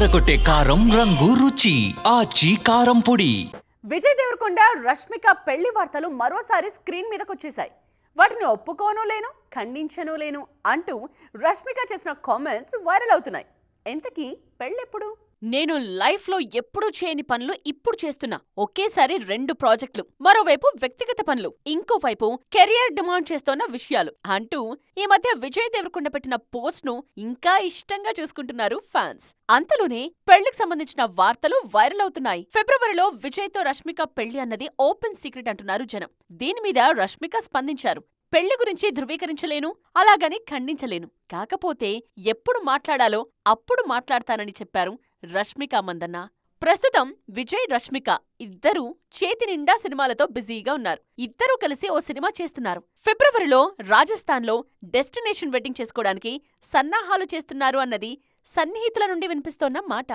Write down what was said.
అదరగొట్టే కారం రంగు రుచి ఆచి కారం పొడి. విజయ్ దేవరకొండ రష్మిక పెళ్లి వార్తలు మరోసారి స్క్రీన్ మీదకొచ్చేశాయి. వాటిని ఒప్పుకోను లేను, ఖండించను లేను అంటూ రష్మిక చేసిన కామెంట్స్ వైరల్ అవుతున్నాయి. ఎంతకీ పెళ్ళెప్పుడు? నేను లైఫ్లో ఎప్పుడూ చేయని పనులు ఇప్పుడు చేస్తున్నా. ఒకేసారి 2 ప్రాజెక్టులు, మరోవైపు వ్యక్తిగత పనులు, ఇంకోవైపు కెరియర్ డిమాండ్ చేస్తోన్న విషయాలు అంటూ ఈ మధ్య విజయ్ దేవరకొండ పెట్టిన పోస్ట్ ను ఇంకా ఇష్టంగా చూసుకుంటున్నారు ఫ్యాన్స్. అంతలోనే పెళ్లికి సంబంధించిన వార్తలు వైరల్ అవుతున్నాయి. ఫిబ్రవరిలో విజయ్ తో రష్మిక పెళ్లి అన్నది ఓపెన్ సీక్రెట్ అంటున్నారు జనం. దీని మీద రష్మిక స్పందించారు. పెళ్లి గురించి ధృవీకరించలేను, అలాగని ఖండించలేను. కాకపోతే ఎప్పుడు మాట్లాడాలో అప్పుడు మాట్లాడతానని చెప్పారు రష్మిక మందన్న. ప్రస్తుతం విజయ్, రష్మిక ఇద్దరూ చేతి నిండా సినిమాలతో బిజీగా ఉన్నారు. ఇద్దరూ కలిసి ఓ సినిమా చేస్తున్నారు. ఫిబ్రవరిలో రాజస్థాన్లో డెస్టినేషన్ వెడ్డింగ్ చేసుకోవడానికి సన్నాహాలు చేస్తున్నారు అన్నది సన్నిహితుల నుండి వినిపిస్తోన్న మాట.